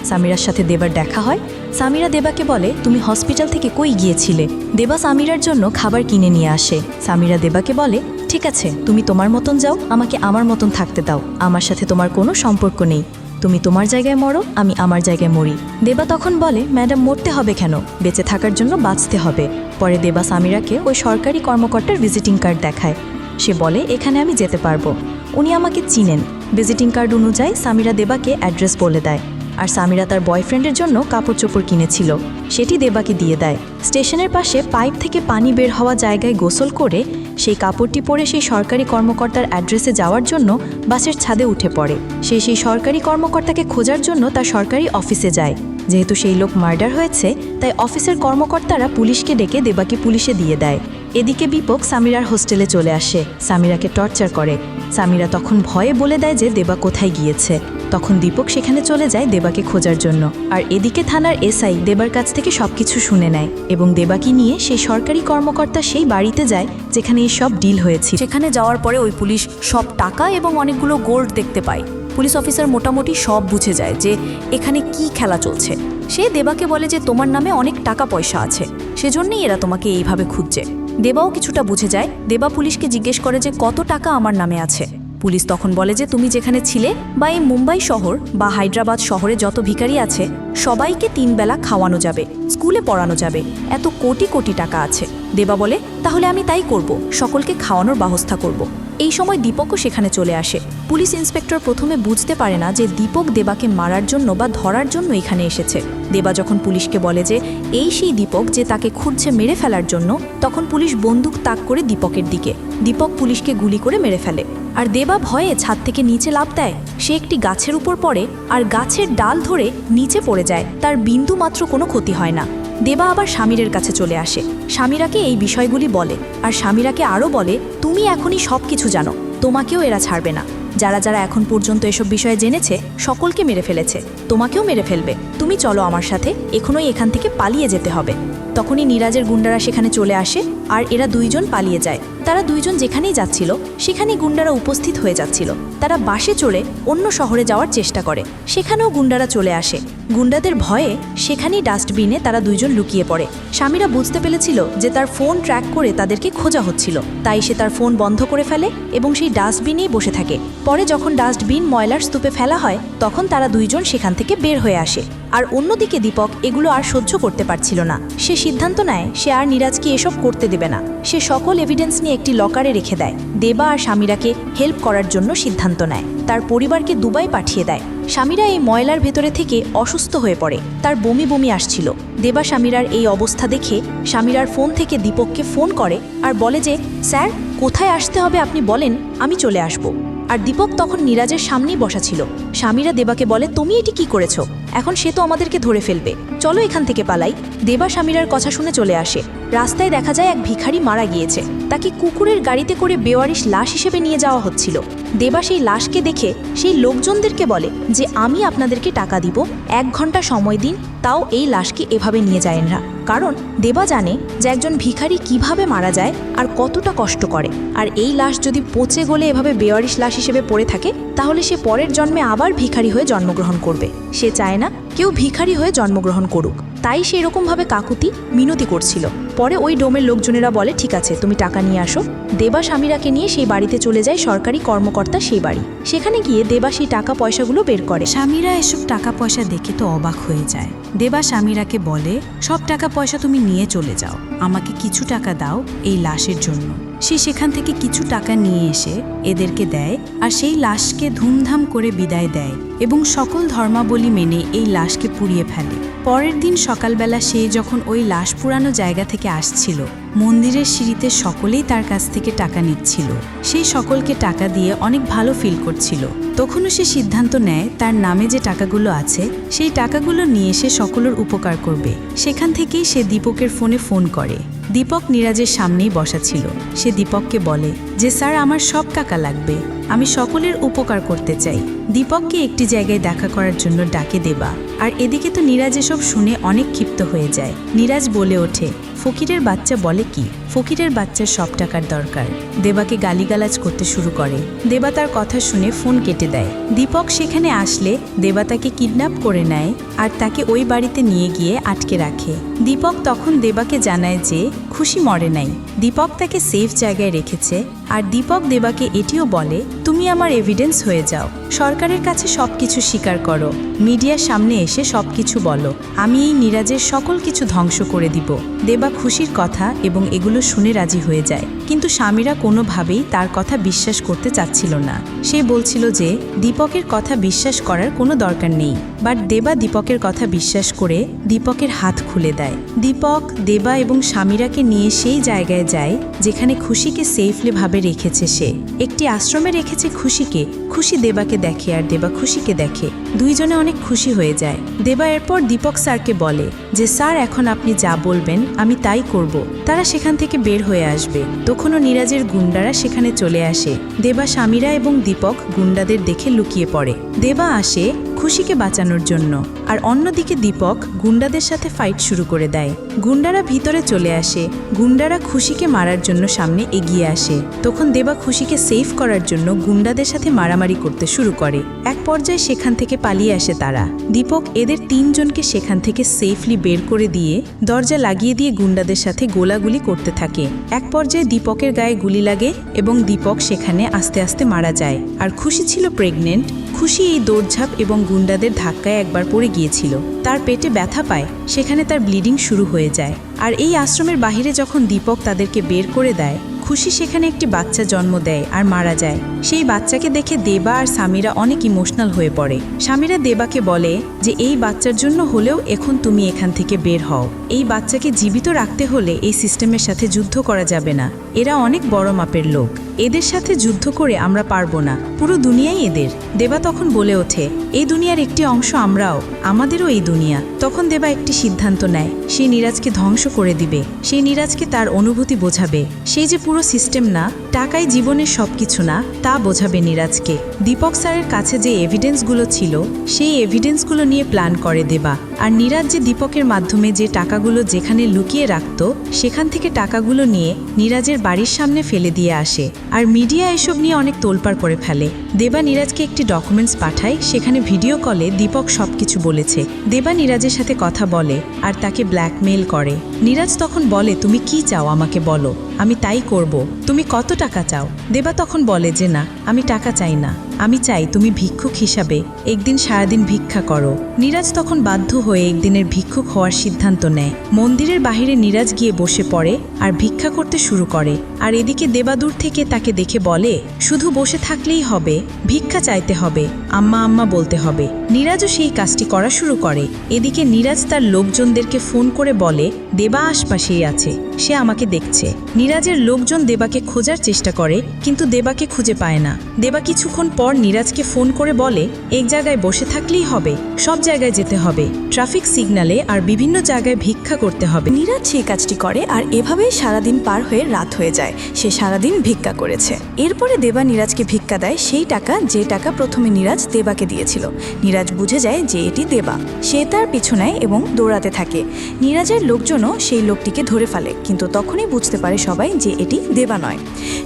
সামিরার সাথে দেবার দেখা হয়। সামিরা দেবাকে বলে তুমি হসপিটাল থেকে কই গিয়েছিলে। দেবা সামিরার জন্য খাবার কিনে নিয়ে আসে। সামিরা দেবাকে বলে ঠিক আছে, তুমি তোমার মতন যাও, আমাকে আমার মতন থাকতে দাও, আমার সাথে তোমার কোনো সম্পর্ক নেই। তুমি তোমার জায়গায় মরো, আমি আমার জায়গায় মরি। দেবা তখন বলে ম্যাডাম মরতে হবে কেন, বেঁচে থাকার জন্য বাঁচতে হবে। পরে দেবা সামিরাকে ওই সরকারি কর্মকর্তার ভিজিটিং কার্ড দেখায়। সে বলে এখানে আমি যেতে পারবো, উনি আমাকে চিনেন। ভিজিটিং কার্ড অনুযায়ী সামিরা দেবাকে অ্যাড্রেস বলে দেয়। আর সামিরা তার বয়ফ্রেন্ডের জন্য কাপড় চোপড় কিনেছিল, সেটি দেবাকে দিয়ে দেয়। স্টেশনের পাশে পাইপ থেকে পানি বের হওয়া জায়গায় গোসল করে সেই কাপড়টি পরে সেই সরকারি কর্মকর্তার অ্যাড্রেসে যাওয়ার জন্য বাসের ছাদে উঠে পড়ে। সে সেই সরকারি কর্মকর্তাকে খোঁজার জন্য তার সরকারি অফিসে যায়। যেহেতু সেই লোক মার্ডার হয়েছে, তাই অফিসের কর্মকর্তারা পুলিশকে ডেকে দেবাকে পুলিশে দিয়ে দেয়। এদিকে দীপক সামিরার হোস্টেলে চলে আসে, সামিরাকে টর্চার করে। সামিরা তখন ভয়ে বলে দেয় যে দেবা কোথায় গিয়েছে। তখন দীপক সেখানে চলে যায় দেবাকে খোঁজার জন্য। আর এদিকে থানার এসআই দেবার কাছ থেকে সবকিছু শুনে নেয় এবং দেবাকে নিয়ে সেই সরকারি কর্মকর্তা সেই বাড়িতে যায় যেখানে এই সব ডিল হয়েছে। সেখানে যাওয়ার পরে ওই পুলিশ সব টাকা এবং অনেকগুলো গোল্ড দেখতে পায়। পুলিশ অফিসার মোটামুটি সব বুঝে যায় যে এখানে কি খেলা চলছে। সে দেবাকে বলে যে তোমার নামে অনেক টাকা পয়সা আছে, সেজন্যই এরা তোমাকে এইভাবে খুঁজছে। দেবাও কিছুটা বুঝে যায়। দেবা পুলিশকে জিজ্ঞেস করে যে কত টাকা আমার নামে আছে। পুলিশ তখন বলে যে তুমি যেখানে ছিলে বা এই মুম্বাই শহর বা হায়দ্রাবাদ শহরে যত ভিখারি আছে সবাইকে 3 বেলা খাওয়ানো যাবে, স্কুলে পড়ানো যাবে, এত কোটি কোটি টাকা আছে। দেবা বলে তাহলে আমি তাই করব, সকলকে খাওয়ানোর ব্যবস্থা করব। এই সময় দীপকও সেখানে চলে আসে। পুলিশ ইন্সপেক্টর প্রথমে বুঝতে পারে না যে দীপক দেবাকে মারার জন্য বা ধরার জন্য এখানে এসেছে। দেবা যখন পুলিশকে বলে যে এই সেই দীপক যে তাকে খুঁজছে মেরে ফেলার জন্য, তখন পুলিশ বন্দুক তাক করে দীপকের দিকে। দীপক পুলিশকে গুলি করে মেরে ফেলে। আর দেবা ভয়ে ছাদ থেকে নিচে লাফ দেয়। সে একটি গাছের উপর পড়ে আর গাছের ডাল ধরে নিচে পড়ে যায়। তার বিন্দু মাত্র কোনো ক্ষতি হয় না। দেবা আবার স্বামীরের কাছে চলে আসে, স্বামীরাকে এই বিষয়গুলি বলে। আর স্বামীরাকে আরও বলে তুমি এখনই সব কিছু জানো, তোমাকেও এরা ছাড়বে না। যারা যারা এখন পর্যন্ত এসব বিষয়ে জেনেছে সকলকে মেরে ফেলেছে, তোমাকেও মেরে ফেলবে। তুমি চলো আমার সাথে, এখনই এখান থেকে পালিয়ে যেতে হবে। তখনই নীরাজের গুন্ডারা সেখানে চলে আসে আর এরা দুইজন পালিয়ে যায়। তারা দুইজন যেখানেই যাচ্ছিল সেখানেই গুন্ডারা উপস্থিত হয়ে যাচ্ছিল। তারা বাসে চড়ে অন্য শহরে যাওয়ার চেষ্টা করে, সেখানেও গুন্ডারা চলে আসে। গুন্ডাদের ভয়ে সেখানেই ডাস্টবিনে তারা দুইজন লুকিয়ে পড়ে। স্বামীরা বুঝতে পেরেছিল যে তার ফোন ট্র্যাক করে তাদেরকে খোঁজা হচ্ছিল, তাই সে তার ফোন বন্ধ করে ফেলে এবং সেই ডাস্টবিনেই বসে থাকে। পরে যখন ডাস্টবিন ময়লার স্তূপে ফেলা হয় তখন তারা দুইজন সেখান থেকে বের হয়ে আসে। আর অন্যদিকে দীপক এগুলো আর সহ্য করতে পারছিল না। সে সিদ্ধান্ত নেয় সে আর নীরাজকে এসব করতে দেবে না। সে সকল এভিডেন্স নিয়ে একটি লকারে রেখে দেয়। দেবা আর স্বামীরাকে হেল্প করার জন্য সিদ্ধান্ত নেয়। তার পরিবারকে দুবাই পাঠিয়ে দেয়। স্বামীরা এই ময়লার ভেতরে থেকে অসুস্থ হয়ে পড়ে, তার বমি বমি আসছিল। দেবা স্বামীরার এই অবস্থা দেখে স্বামীরার ফোন থেকে দীপককে ফোন করে আর বলে যে স্যার কোথায় আসতে হবে আপনি বলেন, আমি চলে আসব। আর দীপক তখন নীরাজের সামনেই বসা ছিল। স্বামীরা দেবাকে বলে, তুমি এটি কি করেছো? এখন সে তো আমাদেরকে ধরে ফেলবে, চলো এখান থেকে পালাই। দেবা স্বামীরার কথা শুনে চলে আসে। রাস্তায় দেখা যায় এক ভিখারি মারা গিয়েছে, তাকে কুকুরের গাড়িতে করে বেওয়ারিশ লাশ হিসেবে নিয়ে যাওয়া হচ্ছিল। দেবা সেই লাশকে দেখে সেই লোকজনদেরকে বলে যে আমি আপনাদেরকে টাকা দিব, 1 ঘন্টা সময় দিন, তাও এই লাশকে এভাবে নিয়ে যায়েন না। কারণ দেবা জানে যে একজন ভিখারি কিভাবে মারা যায় আর কতটা কষ্ট করে। আর এই লাশ যদি পচে গলে এভাবে বেওয়ারিশ লাশ হিসেবে পড়ে থাকে, তাহলে সে পরের জন্মে আবার ভিখারি হয়ে জন্মগ্রহণ করবে। সে চায় না কেউ ভিখারি হয়ে জন্মগ্রহণ করুক, তাই সে এরকমভাবে কাকুতি মিনতি করছিল। পরে ওই ডোমের লোকজনেরা বলে, ঠিক আছে তুমি টাকা নিয়ে আসো। দেবা স্বামীরাকে নিয়ে সেই বাড়িতে চলে যায় সরকারি কর্মকর্তা সেই বাড়ি। সেখানে গিয়ে দেবা সেই টাকা পয়সাগুলো বের করে। স্বামীরা এসব টাকা পয়সা দেখে তো অবাক হয়ে যায়। দেবা স্বামীরাকে বলে, সব টাকা পয়সা তুমি নিয়ে চলে যাও, আমাকে কিছু টাকা দাও এই লাশের জন্য। সে সেখান থেকে কিছু টাকা নিয়ে এসে এদেরকে দেয় আর সেই লাশকে ধুমধাম করে বিদায় দেয় এবং সকল ধর্মাবলী মেনে এই লাশকে পুড়িয়ে ফেলে। পরের দিন সকালবেলা সে যখন ওই লাশ পুরানো জায়গা থেকে আসছিল, মন্দিরের সিঁড়িতে সকলেই তার কাছ থেকে টাকা নিচ্ছিল। সেই সকলকে টাকা দিয়ে অনেক ভালো ফিল করছিল। তখনও সে সিদ্ধান্ত নেয় তার নামে যে টাকাগুলো আছে সেই টাকাগুলো নিয়ে সে সকলের উপকার করবে। সেখান থেকেই সে দীপকের ফোন করে। দীপক নীরাজের সামনেই বসা ছিল। সে দীপককে বলে যে স্যার, আমার সব টাকা লাগবে, আমি সকলের উপকার করতে চাই। দীপককে একটি জায়গায় দেখা করার জন্য ডাকে দেবা। আর এদিকে তো নীরাজ এসব শুনে অনেক ক্ষিপ্ত হয়ে যায়। নীরাজ বলে ওঠে, ফকিরের বাচ্চা বলে কি, ফকিরের বাচ্চার সব টাকার দরকার। দেবাকে গালিগালাজ করতে শুরু করে। দেবা তার কথা শুনে ফোন কেটে দেয়। দীপক সেখানে আসলে দেবা তাকে কিডন্যাপ করে নেয় আর তাকে ওই বাড়িতে নিয়ে গিয়ে আটকে রাখে। দীপক তখন দেবাকে জানায় যে খুশি মরে নাই, দীপক তাকে সেফ জায়গায় রেখেছে। আর দীপক দেবাকে এটিও বলে, তুমি আমার এভিডেন্স হয়ে যাও, সরকারের কাছে সবকিছু স্বীকার করো, মিডিয়ার সামনে এসে সবকিছু বলো, আমি এই নীরাজের সকল কিছু ধ্বংস করে দিব। দেবা খুশির কথা এবং এগুলো শুনে রাজি হয়ে যায়, কিন্তু স্বামীরা কোনোভাবেই তার কথা বিশ্বাস করতে চাচ্ছিল না। সে বলছিল যে দীপকের কথা বিশ্বাস করার কোনো দরকার নেই। বাট দেবা দীপকের কথা বিশ্বাস করে দীপকের হাত খুলে দেয়। দীপক, দেবা এবং স্বামীরাকে নিয়ে সেই জায়গায় যায় যেখানে খুশিকে সেফলি ভাবে রেখেছে। সে একটি আশ্রমে রেখেছে খুশিকে। খুশি দেবাকে দেখে আর দেবা খুশিকে দেখে, দুইজনে অনেক খুশি হয়ে যায়। দেবা এরপর দীপক স্যারকে বলে যে স্যার, এখন আপনি যা বলবেন আমি তাই করব। তারা সেখান থেকে বের হয়ে আসবে। তখনও নীরাজের গুন্ডারা সেখানে চলে আসে। দেবা, স্বামীরা এবং দীপক গুন্ডাদের দেখে লুকিয়ে পড়ে। দেবা আসে খুশিকে বাঁচানোর জন্য, আর অন্যদিকে দীপক গুন্ডাদের সাথে ফাইট শুরু করে দেয়। গুন্ডারা ভিতরে চলে আসে। গুন্ডারা খুশিকে মারার জন্য সামনে এগিয়ে আসে। তখন দেবা খুশিকে সেভ করার জন্য গুন্ডাদের সাথে মারামারি করতে শুরু করে। এক পর্যায়ে সেখান থেকে পালিয়ে আসে তারা। দীপক এদের 3 জনকে সেখান থেকে সেফলি বের করে দিয়ে দরজা লাগিয়ে দিয়ে গুন্ডাদের সাথে গোলাগুলি করতে থাকে। এক পর্যায়ে দীপকের গায়ে গুলি লাগে এবং দীপক সেখানে আস্তে আস্তে মারা যায়। আর খুশি ছিল প্রেগনেন্ট। খুশি এই দৌড়ঝাঁপ এবং গুন্ডাদের ধাক্কায় একবার পড়ে গিয়েছিল। তার পেটে ব্যথা পায়, সেখানে তার ব্লিডিং শুরু হয়ে যায়। আর এই আশ্রমের বাহিরে যখন দীপক তাদেরকে বের করে দেয়, খুশি সেখানে একটি বাচ্চা জন্ম দেয় আর মারা যায়। সেই বাচ্চাকে দেখে দেবা আর স্বামীরা অনেক ইমোশনাল হয়ে পড়ে। স্বামীরা দেবাকে বলে যে এই বাচ্চার জন্য হলেও এখন তুমি এখান থেকে বের হও। এই বাচ্চাকে জীবিত রাখতে হলে এই সিস্টেমের সাথে যুদ্ধ করা যাবে না, এরা অনেক বড় মাপের লোক, এদের সাথে যুদ্ধ করে আমরা পারবো না, পুরো দুনিয়াই এদের। দেবা তখন বলে ওঠে, এই দুনিয়ার একটি অংশ আমরাও, আমাদেরও এই দুনিয়া। তখন দেবা একটি সিদ্ধান্ত নেয়, সে নীরাজকে ধ্বংস করে দিবে। সেই নীরাজকে তার অনুভূতি বোঝাবে, সেই যে পুরো সিস্টেম না, টাকাই জীবনের সবকিছু না, তা বোঝাবে নীরাজকে। দীপক স্যারের কাছে যে এভিডেন্সগুলো ছিল সেই এভিডেন্সগুলো নিয়ে প্ল্যান করে দেবা। আর নীরাজ যে দীপকের মাধ্যমে যে টাকাগুলো যেখানে লুকিয়ে রাখত, সেখান থেকে টাকাগুলো নিয়ে নীরাজের বাড়ির সামনে ফেলে দিয়ে আসে। আর মিডিয়া এসব নিয়ে অনেক তোলপাড় করে ফেলে। দেবা নীরাজকে একটি ডকুমেন্টস পাঠায়, সেখানে ভিডিও কলে দীপক সবকিছু বলেছে। দেবা নীরাজের সাথে কথা বলে আর তাকে ব্ল্যাকমেইল করে। নীরাজ তখন বলে, তুমি কি চাও আমাকে বলো, আমি তাই করব, তুমি কত টাকা চাও? দেবা তখন বলে যে না, আমি টাকা চাই না, আমি চাই তুমি ভিক্ষুক হিসাবে একদিন সারাদিন ভিক্ষা করো। নীরাজ তখন বাধ্য হয়ে একদিনের ভিক্ষুক হওয়ার সিদ্ধান্ত নেয়। মন্দিরের বাহিরে নীরাজ গিয়ে বসে পড়ে আর ভিক্ষা করতে শুরু করে। আর এদিকে দেবা দূর থেকে তাকে দেখে বলে, শুধু বসে থাকলেই হবে, ভিক্ষা চাইতে হবে, আম্মা আম্মা বলতে হবে। নীরাজও সেই কাজটি করা শুরু করে। এদিকে নীরাজ তার লোকজনদেরকে ফোন করে বলে, দেবা আশপাশেই আছে, সে আমাকে দেখছে। নীরাজের লোকজন দেবাকে খোঁজার চেষ্টা করে, কিন্তু দেবাকে খুঁজে পায় না। দেবা কিছুক্ষণ পর নীরাজকে ফোন করে বলে, এক জায়গায় বসে থাকলেই হবে, সব জায়গায় যেতে হবে, ট্রাফিক সিগন্যালে আর বিভিন্ন জায়গায় ভিক্ষা করতে হবে। নীরাজ সেই কাজটি করে আর এভাবেই সারাদিন পার হয়ে রাত হয়ে যায়। সে সারাদিন ভিক্ষা করেছে। এরপরে দেবা নীরাজকে ভিক্ষা দেয় সেই টাকা, যে টাকা প্রথমে নীরাজ দেবাকে দিয়েছিল। নীরাজ বুঝে যায় যে এটি দেবা। সে তার পিছু নেয় এবং দৌড়াতে থাকে। নীরাজের লোকজনও সেই লোকটিকে ধরে ফেলে, কিন্তু তখনই বুঝতে পারে সবাই যে এটি দেবা নয়।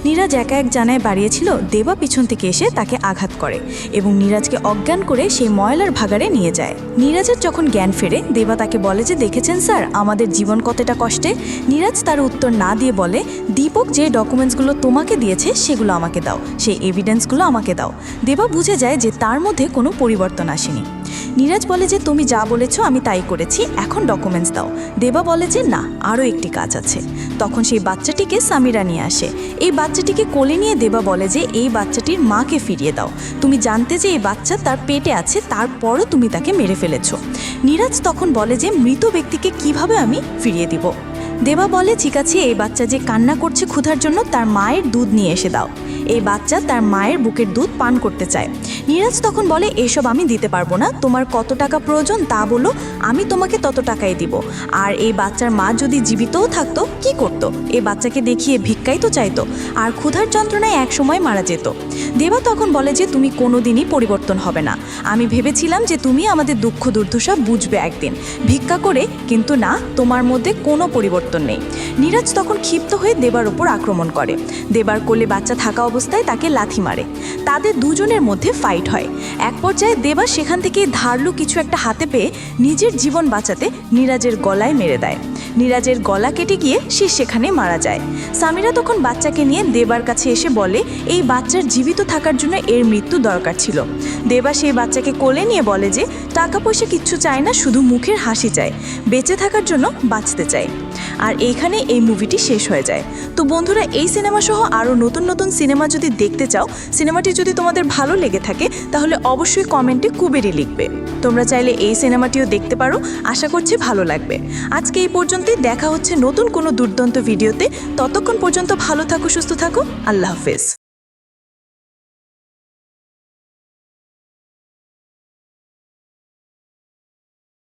নীরাজ একা এক জানায় বাড়িয়েছিল, দেবা পিছন থেকে এসে তাকে আঘাত করে এবং নীরাজকে অজ্ঞান করে সেই ময়লার ভাগাড়ে নিয়ে যায়। নীরাজের যখন জ্ঞান ফেরে, দেবা তাকে বলে যে, দেখেছেন স্যার, আমাদের জীবন কতটা কষ্টে। নীরাজ তার উত্তর না দিয়ে বলে, দীপক যে ডকুমেন্টসগুলো তোমাকে দিয়েছে সেগুলো আমাকে দাও, সেই এভিডেন্সগুলো আমাকে দাও। দেবা বুঝে যায় যে তার মধ্যে কোনো পরিবর্তন আসেনি। নীরাজ বলে যে, তুমি যা বলেছ আমি তাই করেছি, এখন ডকুমেন্টস দাও। দেবা বলে যে, না, আরও একটি কাজ আছে। তখন সেই বাচ্চাটিকে সামিরা নিয়ে আসে। এই বাচ্চাটিকে কোলে নিয়ে দেবা বলে যে, এই বাচ্চাটির মাকে ফিরিয়ে দাও। তুমি জানতে যে এই বাচ্চা তার পেটে আছে, তারপরও তুমি তাকে মেরে ফেলেছ। নীরাজ তখন বলে যে, মৃত ব্যক্তিকে কিভাবে আমি ফিরিয়ে দিব। দেবা বলে, ঠিক আছে, এই বাচ্চা যে কান্না করছে ক্ষুধার জন্য, তার মায়ের দুধ নিয়ে এসে দাও। এই বাচ্চা তার মায়ের বুকের দুধ পান করতে চায়। নীরাজ তখন বলে, এসব আমি দিতে পারবো না, তোমার কত টাকা প্রয়োজন তা বলো, আমি তোমাকে তত টাকাই দিব। আর এই বাচ্চার মা যদি জীবিতও থাকতো কি করতো? এই বাচ্চাকে দেখিয়ে ভিক্ষাই তো চাইতো, আর ক্ষুধার যন্ত্রণায় একসময় মারা যেত। দেবা তখন বলে যে, তুমি কোনোদিনই পরিবর্তন হবে না। আমি ভেবেছিলাম যে তুমি আমাদের দুঃখ দুর্দশা বুঝবে একদিন, ভিক্ষা করে, কিন্তু না, তোমার মধ্যে কোনো পরিবর্তন নেই। নীরাজ তখন ক্ষিপ্ত হয়ে দেবার উপর আক্রমণ করে। দেবার কোলে বাচ্চা থাকা অবস্থায় তাকে লাথি মারে। তাদের দুজনের মধ্যে ফাইট হয়। এক পর্যায়ে দেবা সেখান থেকে ধারালো কিছু একটা হাতে পেয়ে নিজের জীবন বাঁচাতে নীরাজের গলায় মেরে দেয়। নীরাজের গলা কেটে গিয়ে সে সেখানে মারা যায়। সামিরা তখন বাচ্চাকে নিয়ে দেবার কাছে এসে বলে, এই বাচ্চার জীবিত থাকার জন্য এর মৃত্যু দরকার ছিল। দেবা সেই বাচ্চাকে কোলে নিয়ে বলে যে, টাকা পয়সা কিচ্ছু চায় না, শুধু মুখের হাসি চায়, বেঁচে থাকার জন্য বাঁচতে চায়। আর এইখানে এই মুভিটি শেষ হয়ে যায়। তো বন্ধুরা, এই সিনেমা সহ আরও নতুন নতুন সিনেমা যদি দেখতে চাও, সিনেমাটি যদি তোমাদের ভালো লেগে থাকে, তাহলে অবশ্যই কমেন্টে কুবেরি লিখবে। তোমরা চাইলে এই সিনেমাটিও দেখতে পারো, আশা করছি ভালো লাগবে। আজকে এই পর্যন্তই, দেখা হচ্ছে নতুন কোনো দুর্দান্ত ভিডিওতে। ততক্ষণ পর্যন্ত ভালো থাকো, সুস্থ থাকো, আল্লাহ হাফেজ।